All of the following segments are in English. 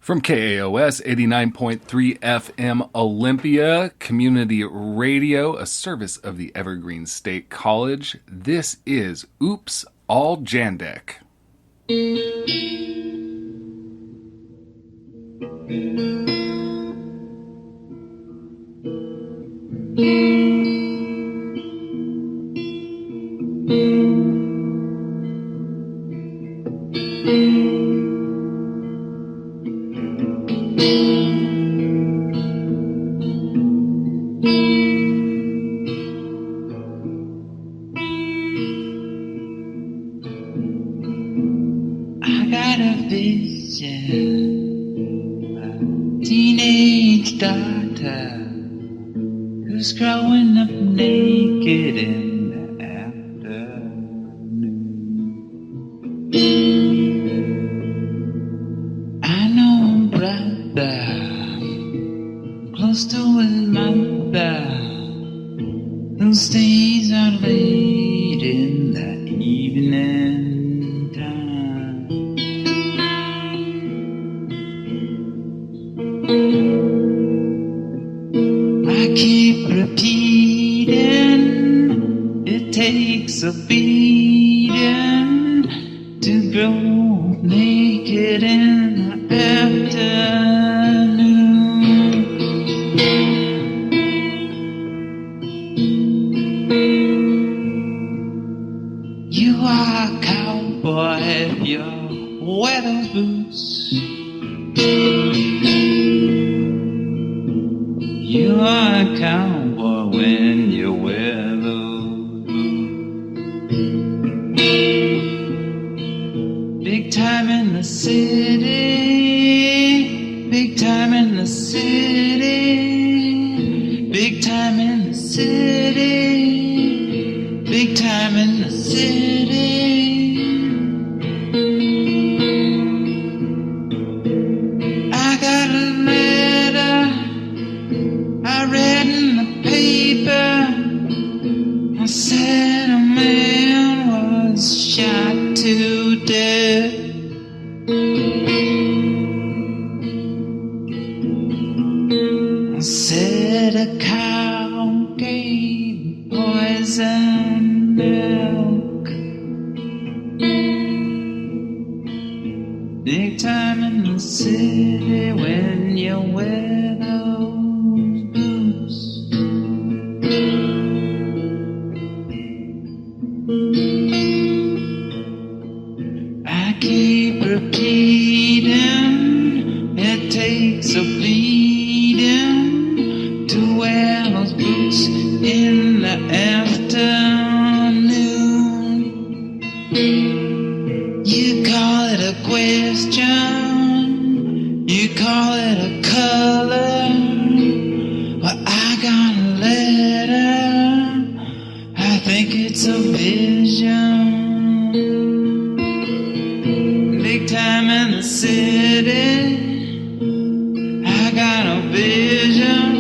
From KAOS 89.3 FM Olympia, community radio, a service of the Evergreen State College, this is Oops, All Jandek. I got a vision, a teenage daughter who's growing up naked in the afternoon. I know a brother close to his mother who stays out late in the evening time. I keep repeating, it takes a beating to grow naked in the afternoon. You are a cowboy if you wear those boots. You are a cowboy when you wear those boots. Big time in the city, big time in the city, big time in the city, big time in the city. I got a letter I read in the paper. I said a man was shot to death. I said a cow gave poison milk. Big time in the city when you wear those boots. I keep repeating, it takes a bleeding to wear those boots in the afternoon. You call it a question, you call it a color. Well, I got a letter, I think it's a vision. Big time in the city, I got a vision.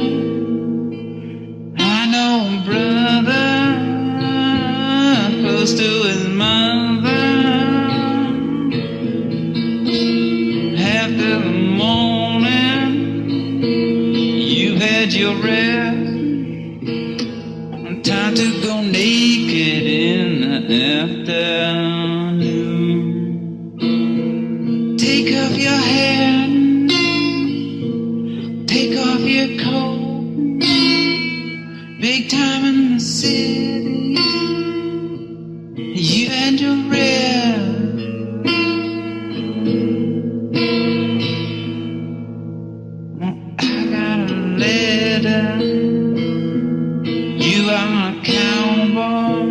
I know a brother close to his mother. After the morning, you've had your rest. Time to go naked in the afternoon. Take off your hat, take off your coat. Big time in the city, you had your rest. I got a letter, you are a cowboy,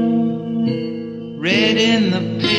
red in the paper.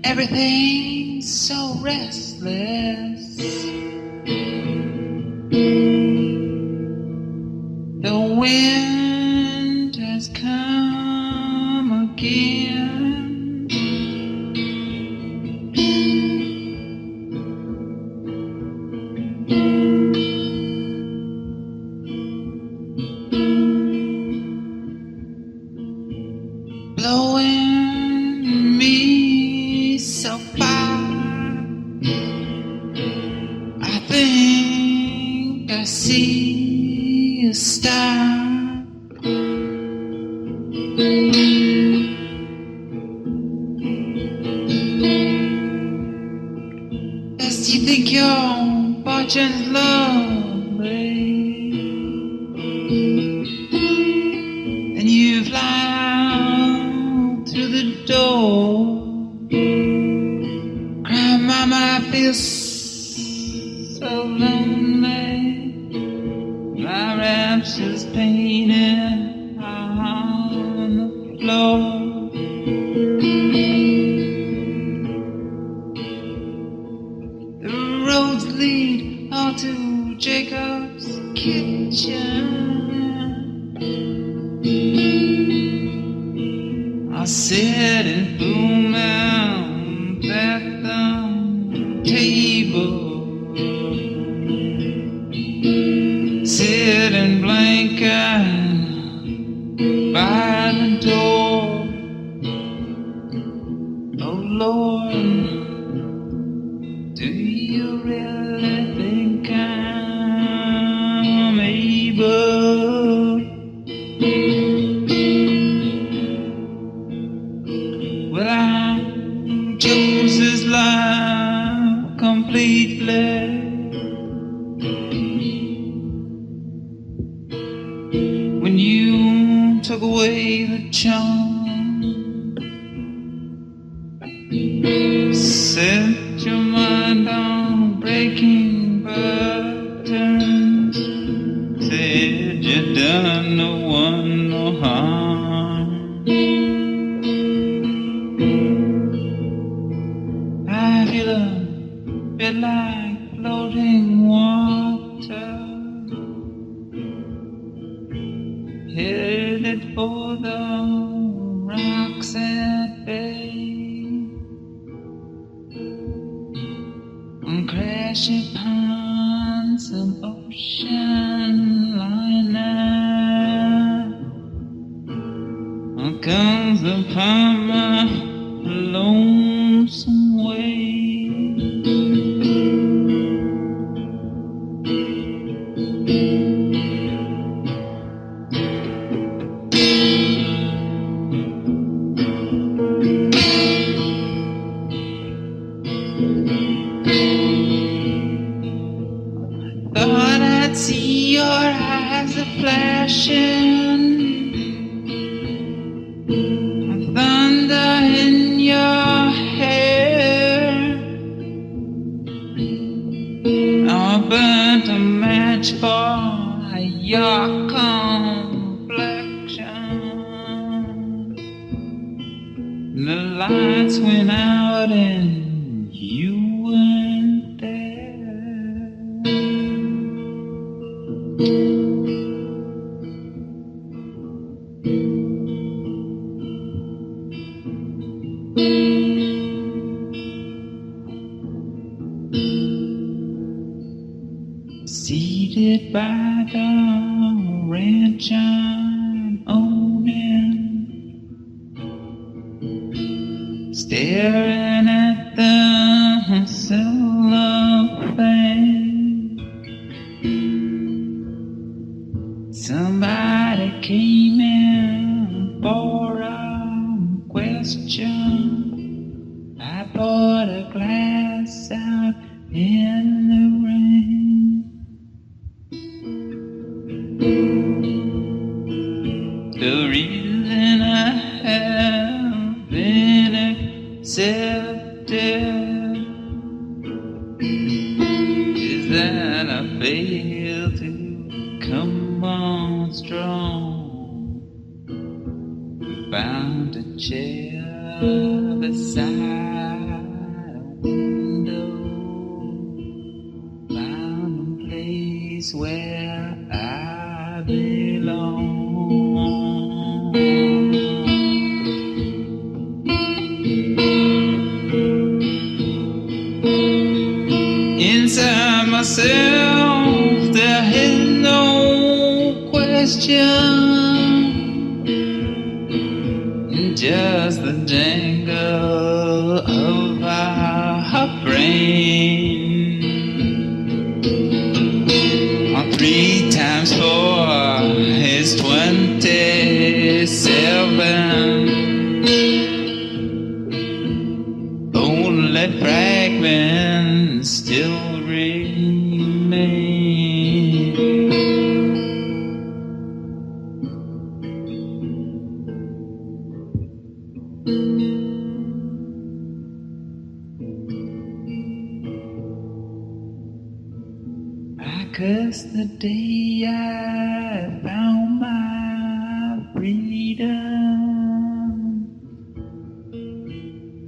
Everything's so restless. The wind has come again. Blowing me so far. I think I see a star. Does you think your fortune's lovely? And you fly out through the door. Cry, mama, I feel so lonely. My rapture's painted on the floor. The roads lead all to Jacob's kitchen. I'll sit and boom out at the table. Sit and blanket by the door. Oh Lord, do you really think I'm able? Well, I chose this life completely. When you took away the charm, set your mind on breaking buttons, said you done no one no harm. I feel a bit like floating water, headed for the rocks at bay. I'm crashing upon some ocean liner. Comes upon my lonesome way. Thought I'd see your eyes a flashing, thunder in your hair. I burnt a match for your complexion. The lights went out and you weren't there. Seated by the ranch I'm owning, staring at the cellophane. Somebody came in for a question. I poured a glass out in the rain. The reason I have been accepted is that I failed to come on strong. Found a chair beside a window, found a place where I belong. Inside myself there is no question, just the jangle of our brain. On 3 times 4 is 27. Only fragments still remain. I curse the day I found my freedom.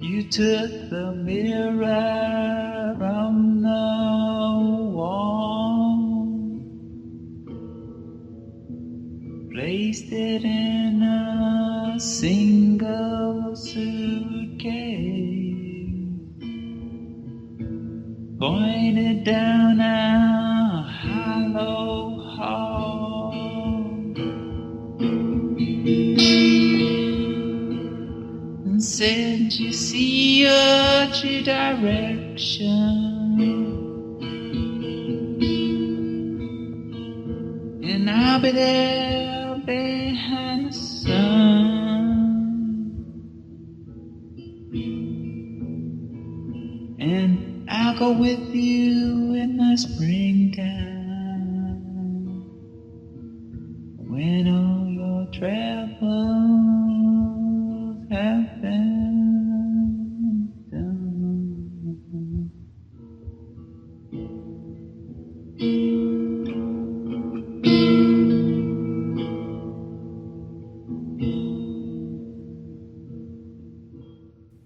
You took the mirror from the wall, placed it in a single suitcase, pointed down a hollow hall, and said, you see a true direction, and I'll be there behind the sun, and I'll go with you in the springtime, when all your travels have been done.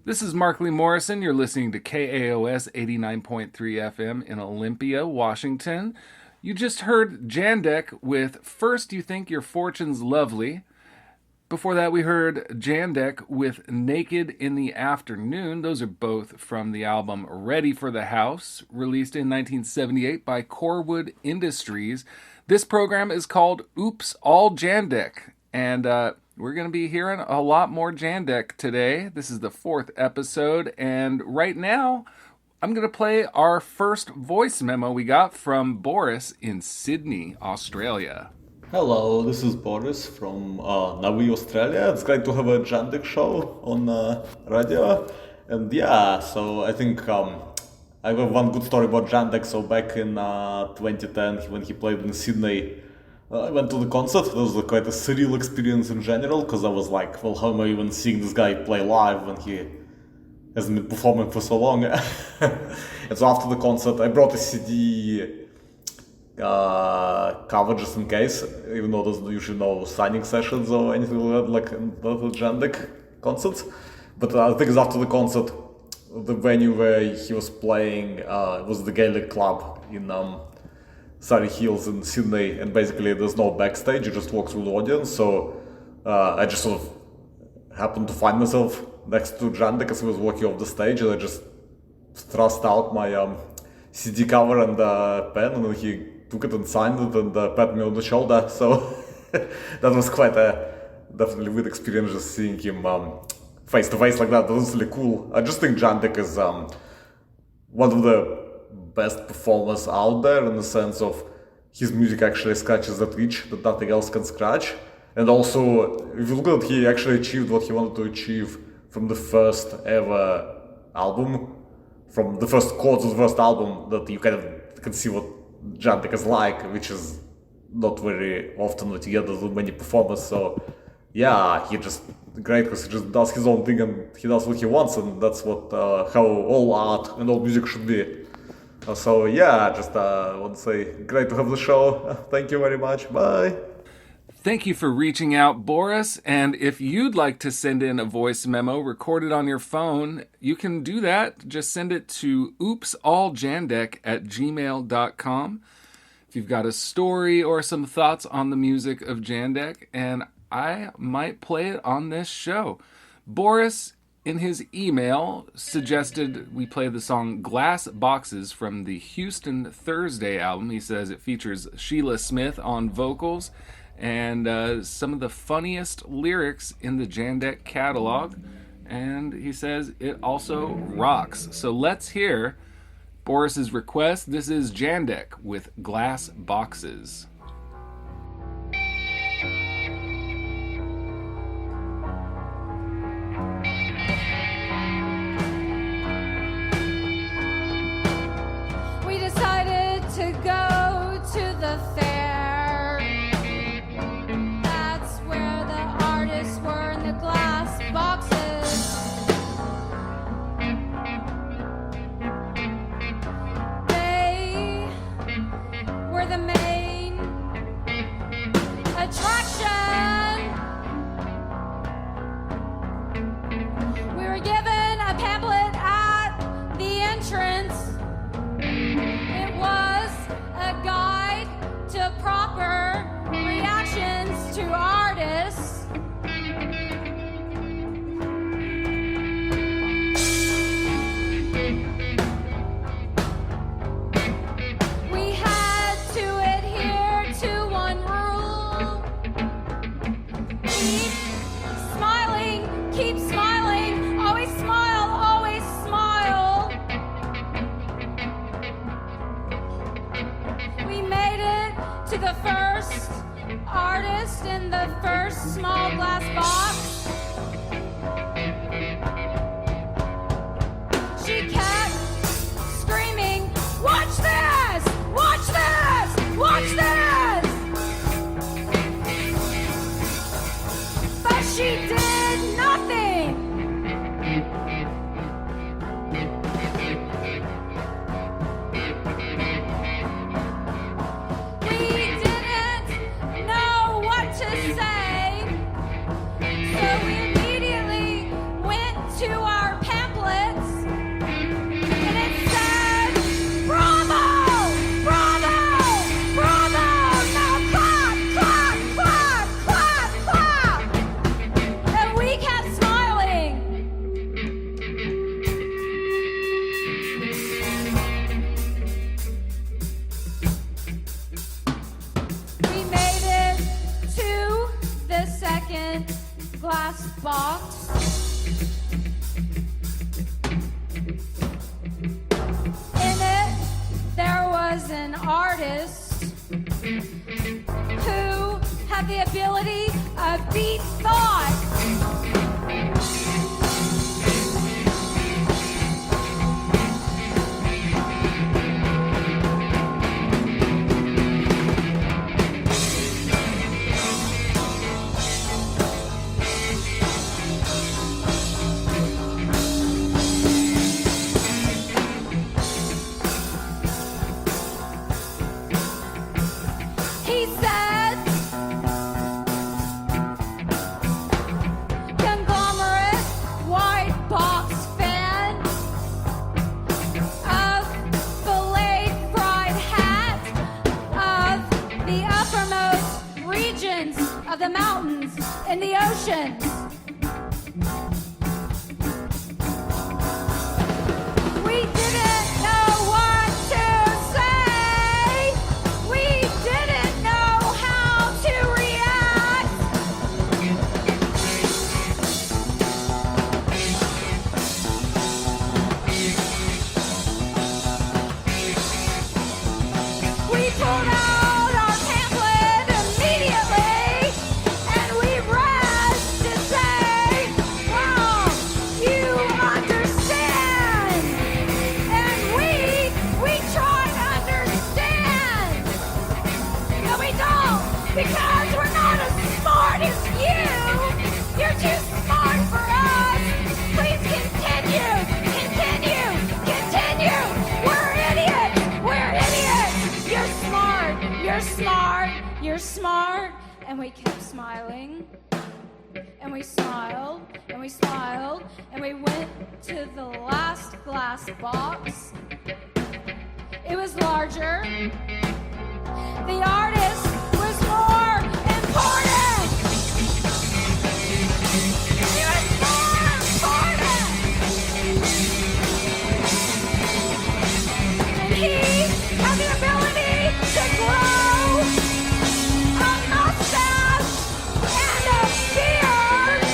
This is Mark Lee Morrison. You're listening to KAOS 89.3 FM in Olympia, Washington. You just heard Jandek with First You Think Your Fortune's Lovely. Before that, we heard Jandek with Naked in the Afternoon. Those are both from the album Ready for the House, released in 1978 by Corwood Industries. This program is called Oops, All Jandek. And we're going to be hearing a lot more Jandek today. This is the 4th episode. And right now, I'm going to play our first voice memo we got from Boris in Sydney, Australia. Hello, this is Boris from Navi, Australia. It's great to have a Jandek show on radio. And yeah, so I think I have one good story about Jandek. So back in 2010, when he played in Sydney, I went to the concert. It was quite a surreal experience in general, because I was like, well, how am I even seeing this guy play live when he hasn't been performing for so long? And so after the concert, I brought a CD cover just in case, even though there's usually no signing sessions or anything like that, like the Jandek concerts. But the thing is, after the concert, the venue where he was playing was the Gaelic Club in Surrey Hills in Sydney, and basically there's no backstage, you just walk through the audience. So I just sort of happened to find myself next to Jandek as he was walking off the stage, and I just thrust out my CD cover and pen, and then he took it and signed it and pat me on the shoulder. So that was quite a definitely weird experience, just seeing him face to face like that. That was really cool. I just think Jandek is one of the best performers out there, in the sense of his music actually scratches that itch that nothing else can scratch. And also, if you look at it, he actually achieved what he wanted to achieve from the first ever album from the first chords of the first album that you kind of can see what Jandek is like, which is not very often that you get as many performers. So yeah, he just great because he just does his own thing and he does what he wants, and that's what how all art and all music should be. So yeah, just want to say great to have the show. Thank you very much. Bye. Thank you for reaching out, Boris. And if you'd like to send in a voice memo recorded on your phone, you can do that. Just send it to oopsalljandek@gmail.com. If you've got a story or some thoughts on the music of Jandek, and I might play it on this show. Boris, in his email, suggested we play the song Glass Boxes from the Houston Thursday album. He says it features Sheila Smith on vocals and some of the funniest lyrics in the Jandek catalog. And he says it also rocks. So let's hear Boris's request. This is Jandek with Glass Boxes. We decided to go to the fair. That's where the artists were in the glass boxes. They were the main attraction. We were given a pamphlet at the entrance. It was a guide to proper reactions to artists. We had to adhere to one rule. Keep smiling, always smile, always smile. We made it to the first artist in the first small glass box. She kept screaming, "Watch this! Watch this! Watch this!" But she did nothing. We didn't know what to say, so we immediately went to our pamphlets, and it said, "Bravo! Bravo! Bravo! Now clap, clap, clap, clap, clap!" And we kept smiling. We made it to the second glass box. In it, there was an artist who had the ability of deep thought. He said, "Conglomerate white box fan of filleted fried hat of the uppermost regions of the mountains and the oceans." We didn't know what to say. We didn't know how to react. We pulled out our pamphlet immediately, and we read to say, smart, and we kept smiling. And we smiled, and we smiled, and we went to the last glass box. It was larger. The artist was more important. He was more important. And he had the ability to grow a mustache and a beard.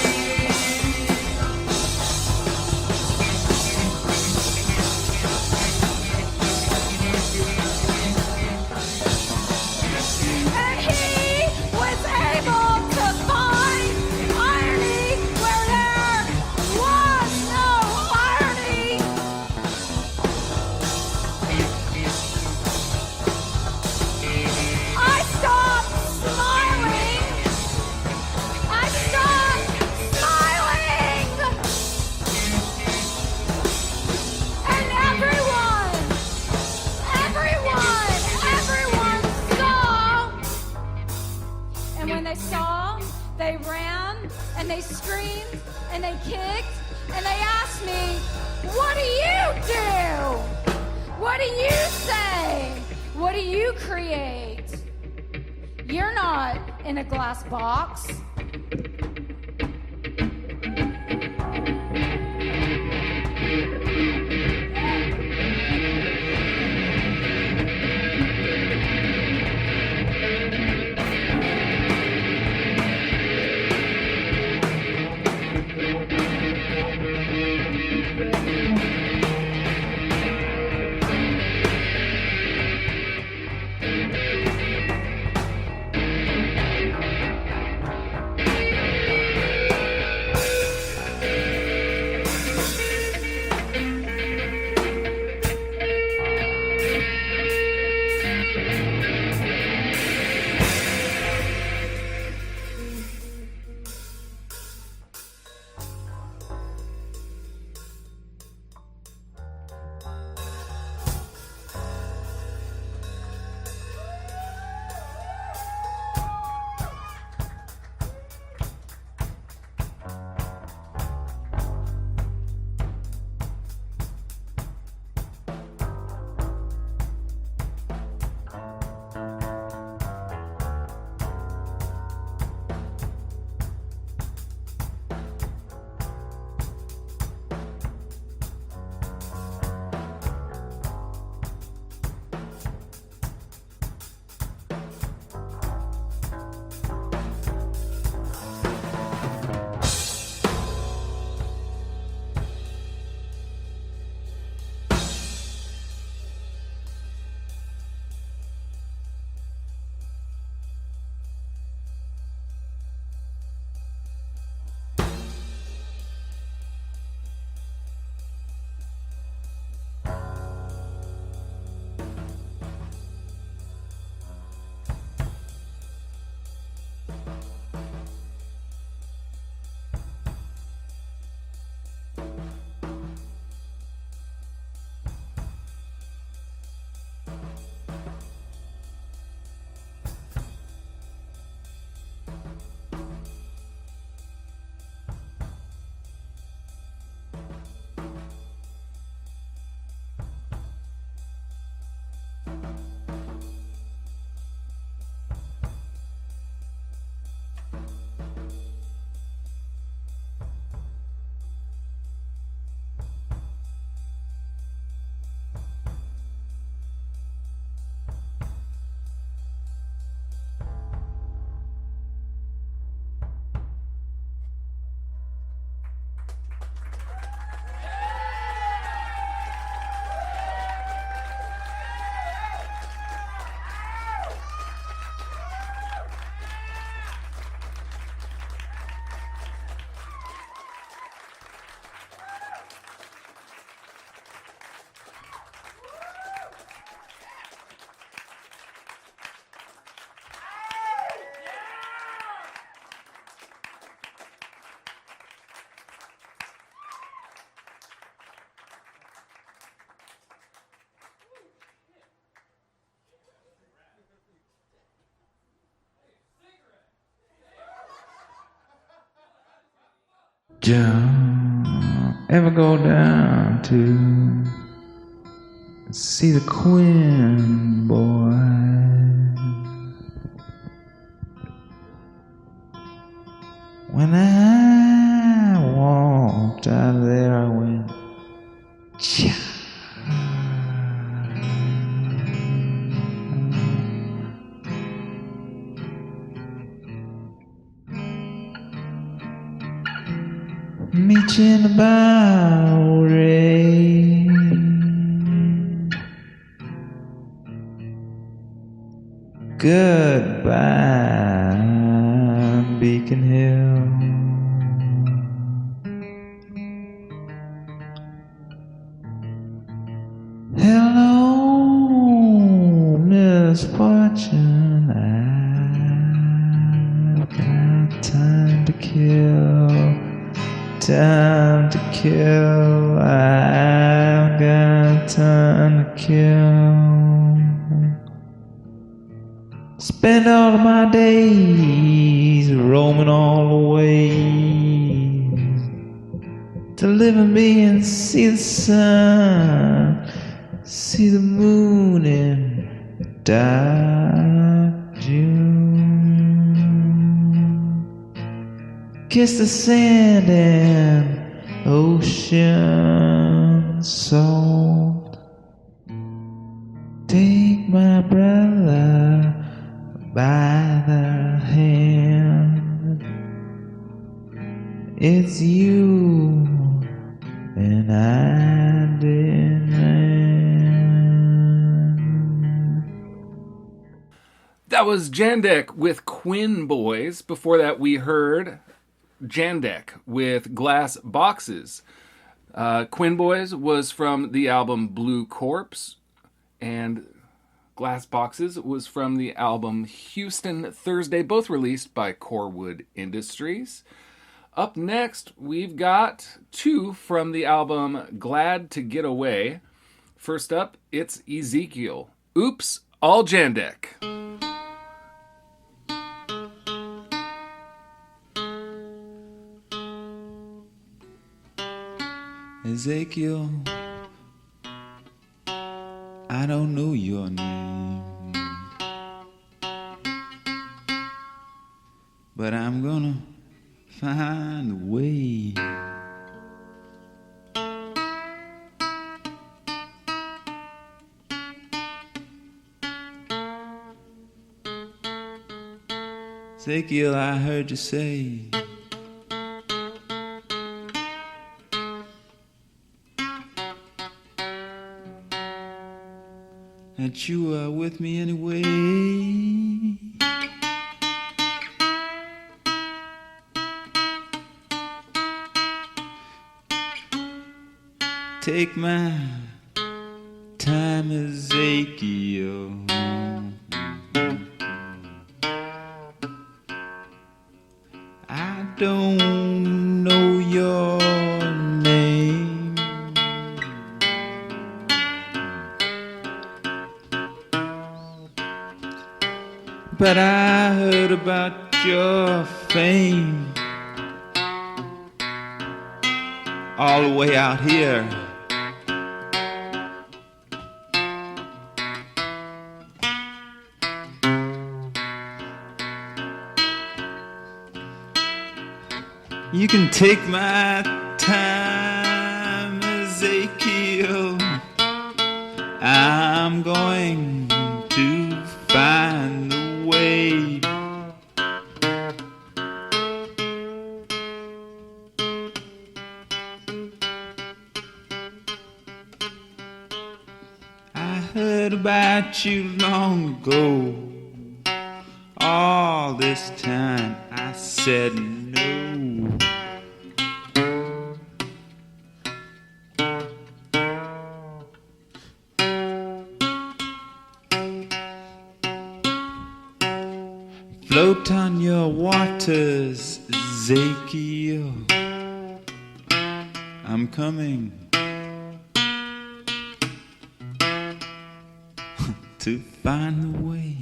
And he was able to find irony where there was no irony. I stopped smiling. I stopped smiling. And everyone saw. And when they saw, they ran and they screamed and they kicked and they asked me, "What do you do? What do you say? What do you create? You're not in a glass box." Don't ever go down to see the Quinn boy. When I walked out of there, I went, cha. Meet you in the Bowery. Goodbye, Beacon Hill. Hello, misfortune. I've got time to kill. Time to kill. I've got time to kill. Spend all of my days roaming all the ways to live and be and see the sun, see the moon in dark June. Kiss the sand and ocean salt. Take my brother by the hand. It's you and I didn't land. That was Jandek with Quinn Boys. Before that, we heard Jandek with Glass Boxes. Quinn Boys was from the album Blue Corpse, and Glass Boxes was from the album Houston Thursday, both released by Corwood Industries. Up next, we've got two from the album Glad to Get Away. First up, it's Ezekiel. Oops, all Jandek. Ezekiel, I don't know your name, but I'm gonna find a way. Ezekiel, I heard you say that you are with me anyway. Take my time, Ezekiel. I don't know your name, but I heard about your fame all the way out here. You can take my time, Ezekiel. I'm going to find the way. I heard about you long ago. All this time I said no. Float on your waters, Ezekiel. I'm coming to find the way.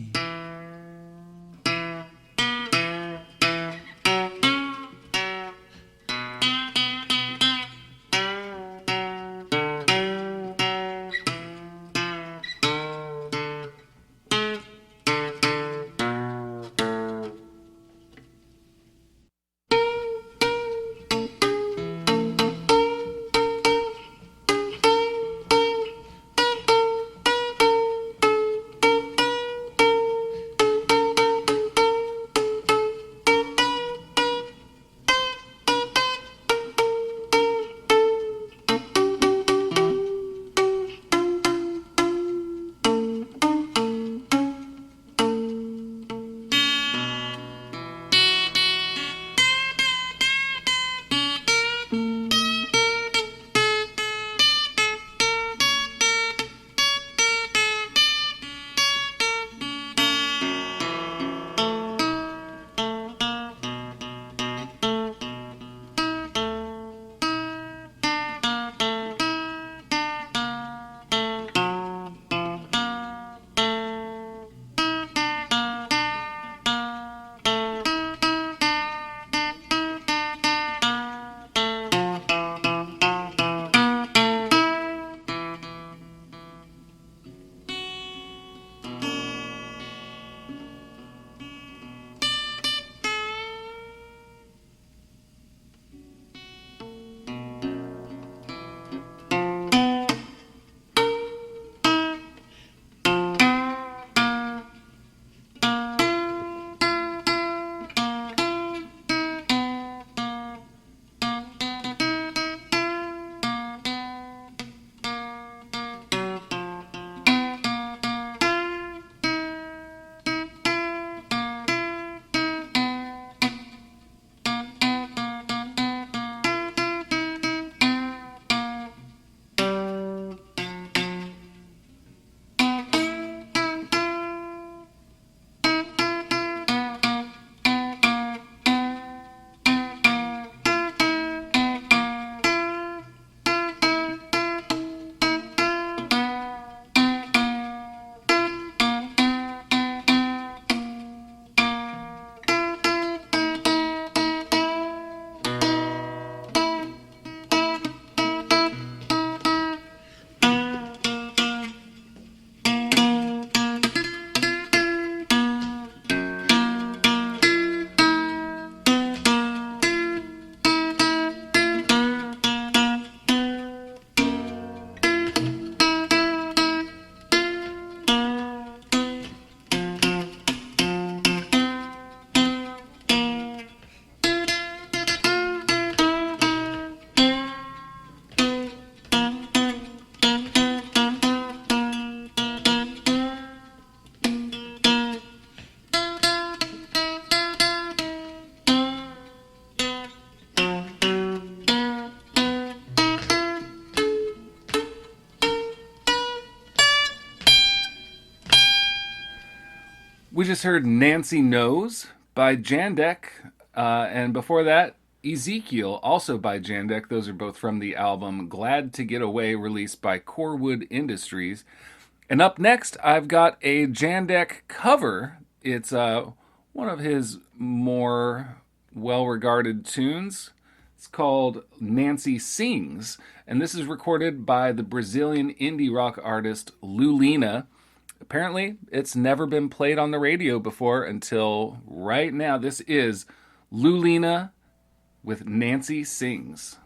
We just heard Nancy Knows by Jandek, and before that, Ezekiel, also by Jandek. Those are both from the album Glad to Get Away, released by Corwood Industries. And up next, I've got a Jandek cover. It's one of his more well-regarded tunes. It's called Nancy Sings, and this is recorded by the Brazilian indie rock artist Lulina. Apparently, it's never been played on the radio before until right now. This is Lulina with Nancy Sings.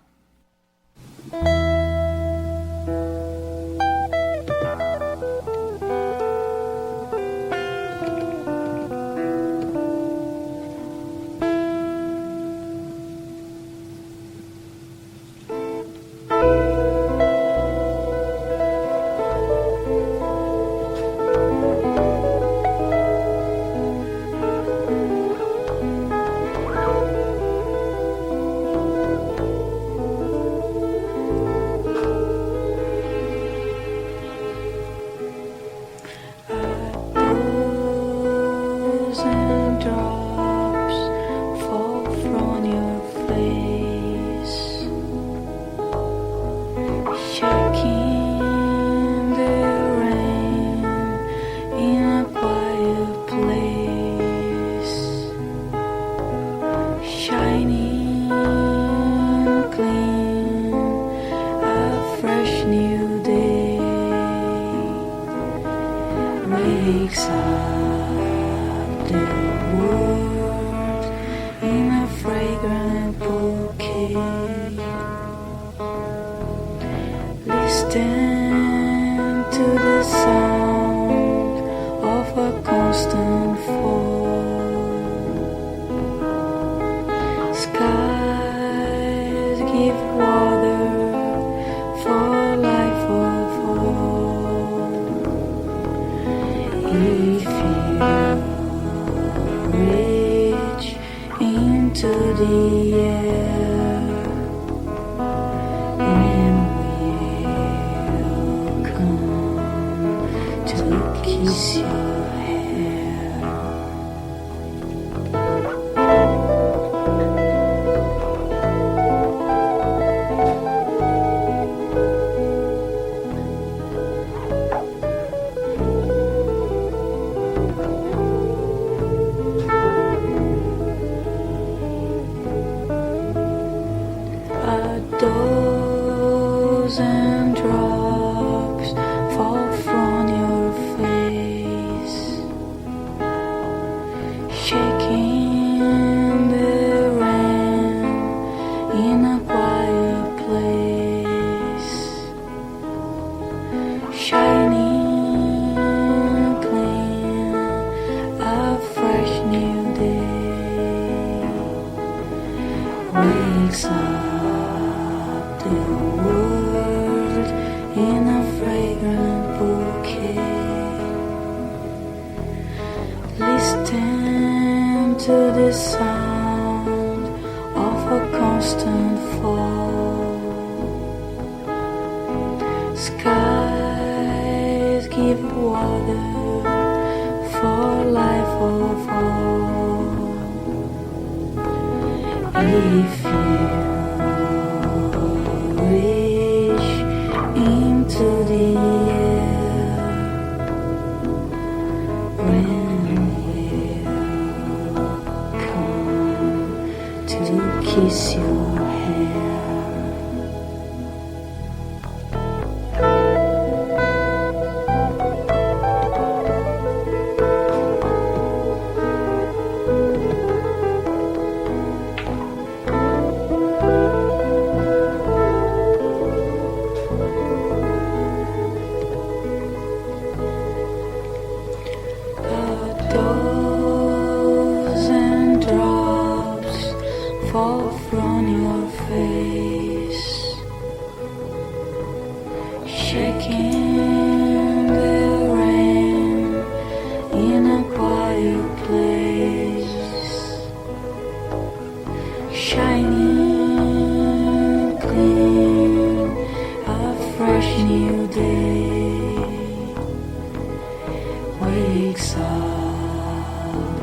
Wakes up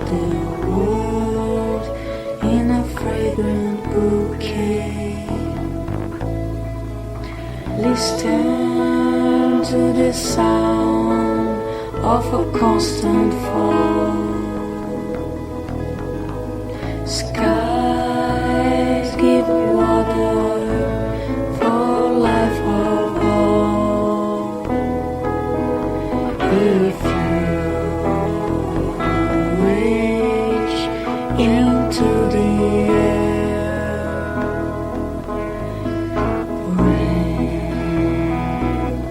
the world in a fragrant bouquet. Listen to the sound of a constant fall. Skies give water for life of all. If you reach into the air, rain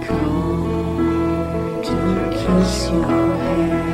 come to kiss your hair.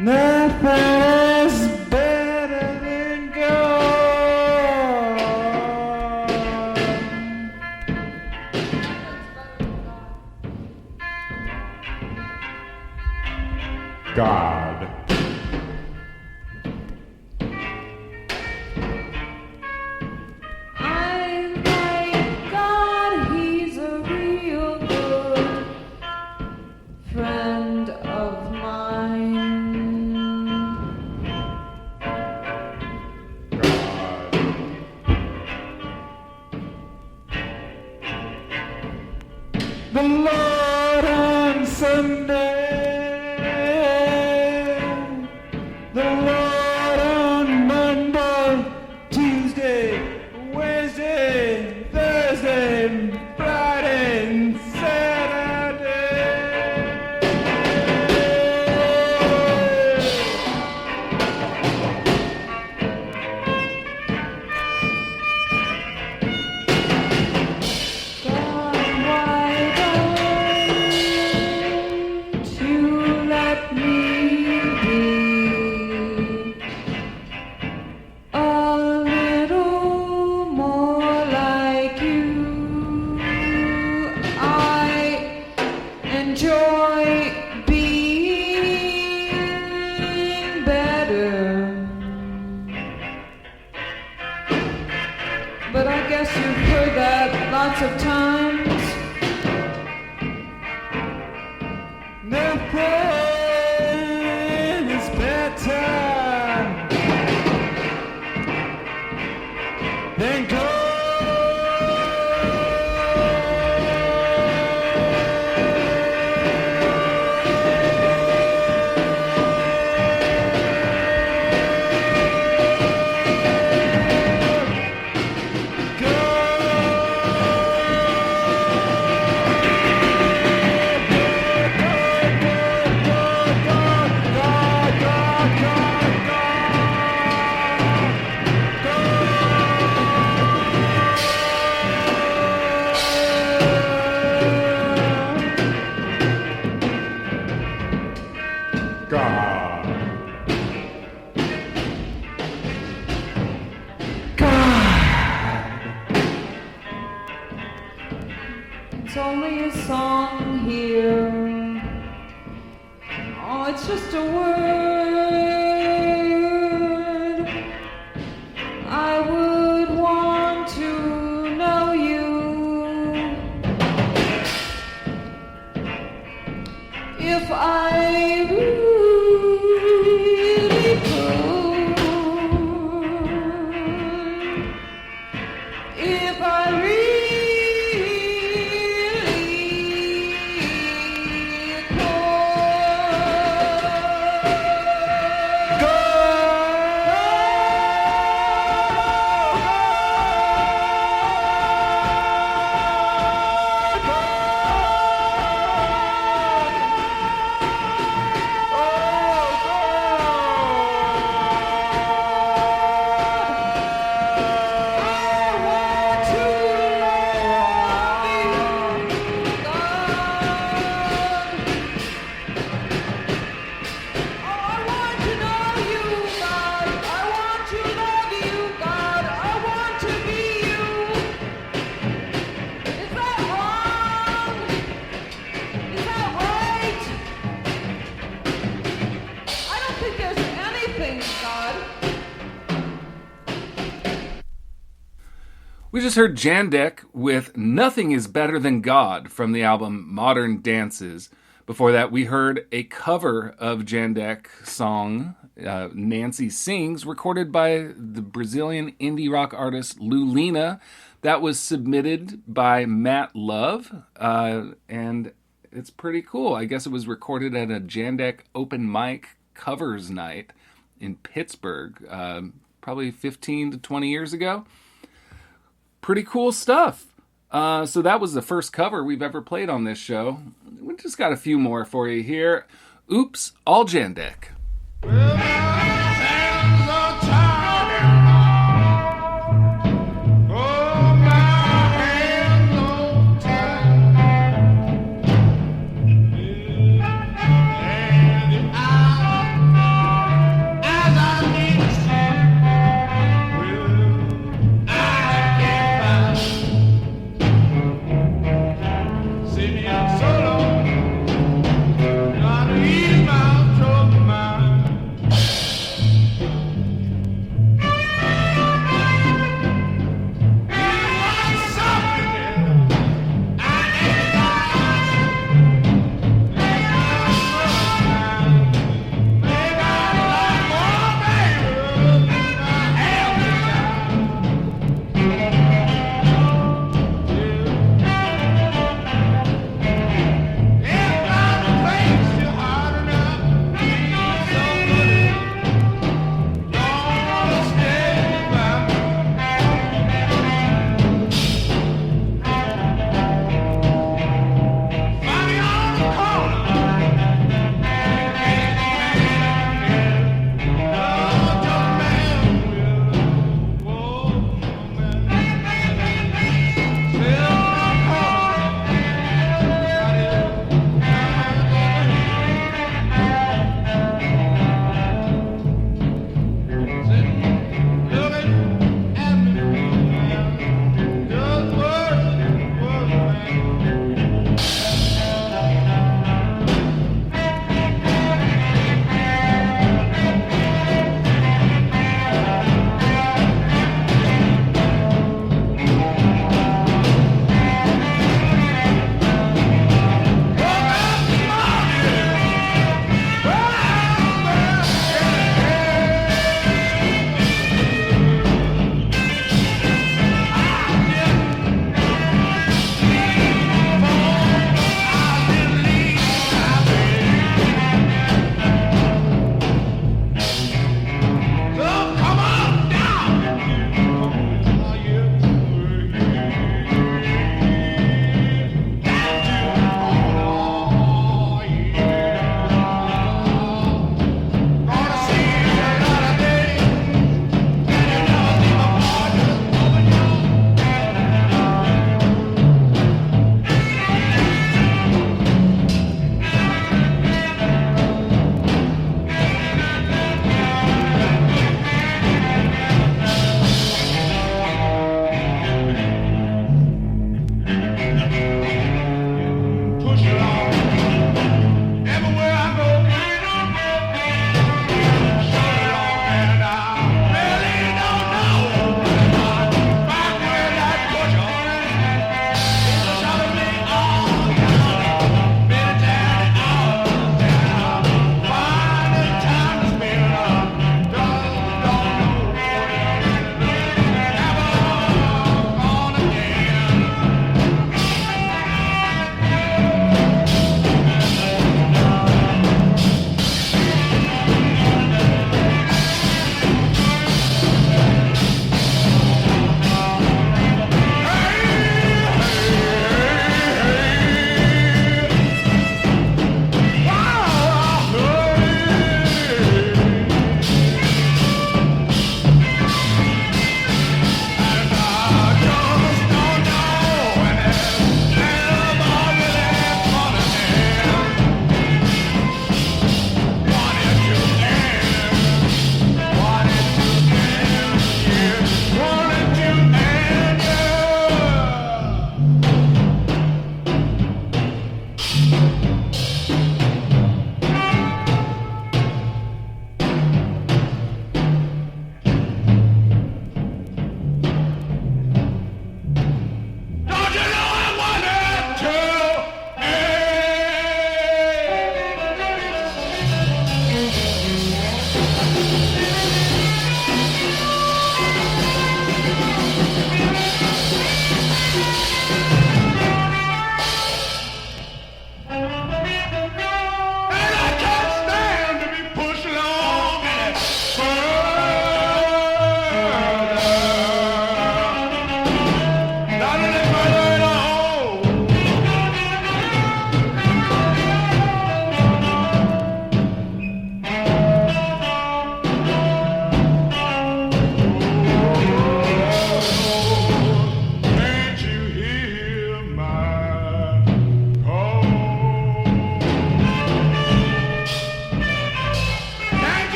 Nothing is better than gold. God. I like God, he's a real good friend of mine. The Lord on Sunday, the Lord on Monday, Tuesday, Wednesday, Thursday, Friday, and Saturday. God, why don't you let me be a little more like you? I enjoy being better, but I guess you've heard that lots of times. Nothing is better than gold. God. It's only a song here. Oh, it's just a word. I would want to know you if I really could. If I really We just heard Jandek with Nothing Is Better Than God from the album Modern Dances. Before that, we heard a cover of Jandek's song, Nancy Sings, recorded by the Brazilian indie rock artist Lulina. That was submitted by Matt Love, and it's pretty cool. I guess it was recorded at a Jandek open mic covers night in Pittsburgh, probably 15 to 20 years ago. Pretty cool stuff. So that was the first cover we've ever played on this show. We just got a few more for you here. Oops, all Jandek. Solo, gotta ease my troubled mind.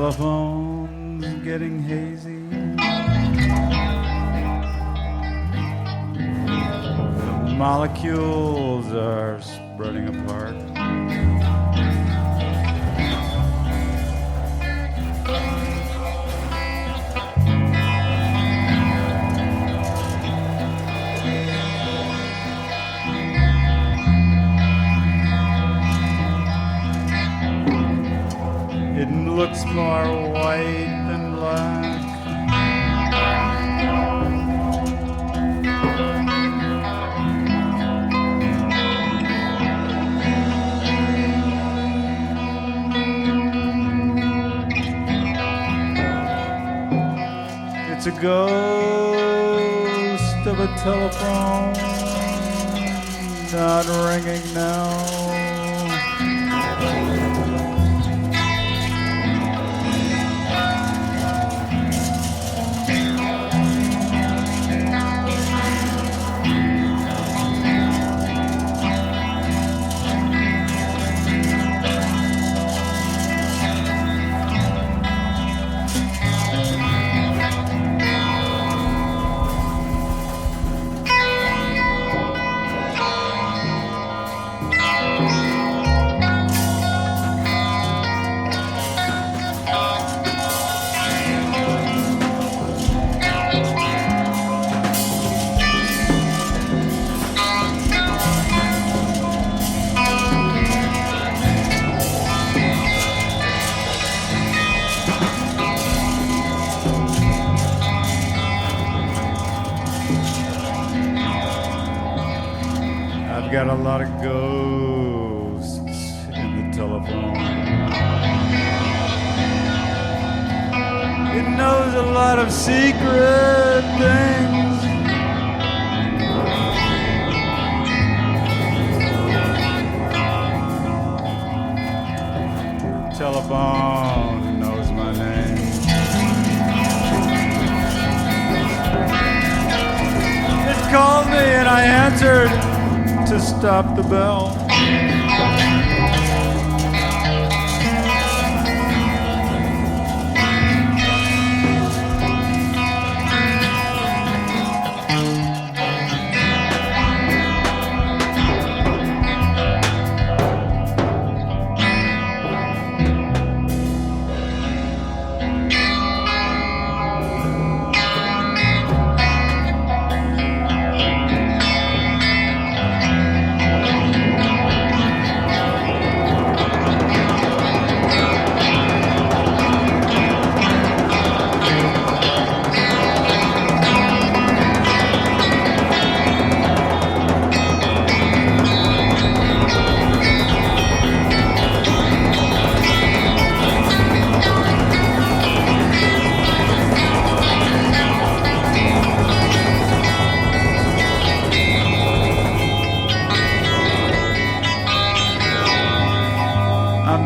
telephone's getting hazy. The molecules are spreading apart. It looks more white than black. It's a ghost of a telephone not ringing now. I've got a lot of ghosts in the telephone. It knows a lot of secret things. Telephone knows my name. It called me and I answered to stop the bell.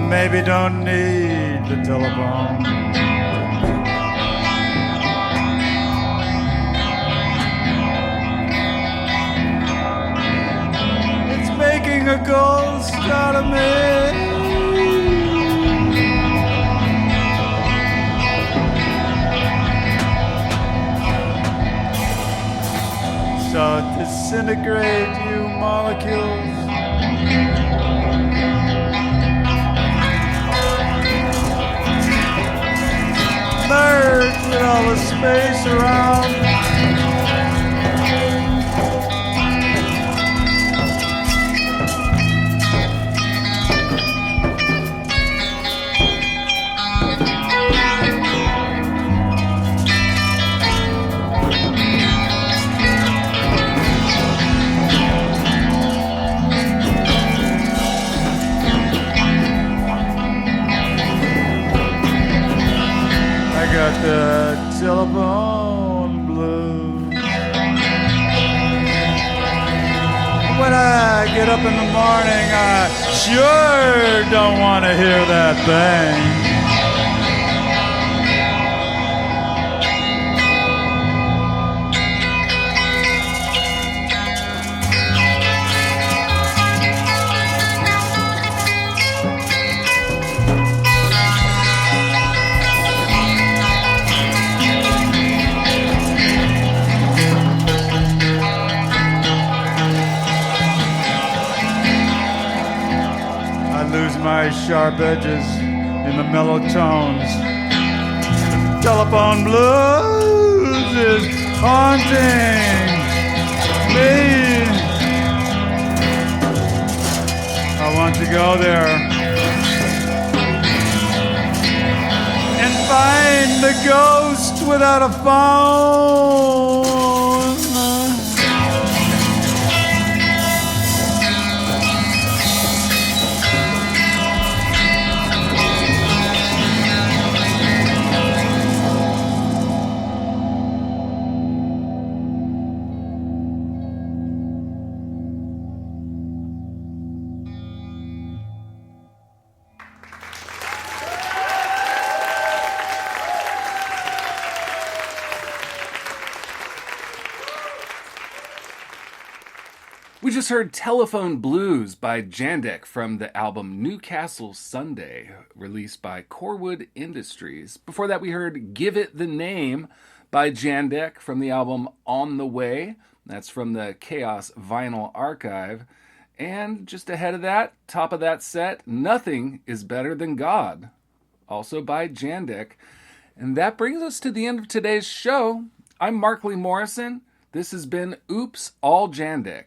Maybe don't need the telephone. It's making a ghost out of me. So disintegrate, you molecules. Merge with all the space around. I got the telephone blues. When I get up in the morning, I sure don't want to hear that thing. nice sharp edges in the mellow tones. Telephone blues is haunting me. I want to go there and find the ghost without a phone. We just heard Telephone Blues by Jandek from the album Newcastle Sunday, released by Corwood Industries. Before that, we heard Give It the Name by Jandek from the album On the Way. That's from the KAOS Vinyl Archive. And just ahead of that, top of that set, Nothing is Better Than God, also by Jandek. And that brings us to the end of today's show. I'm Mark Lee Morrison. This has been Oops, All Jandek.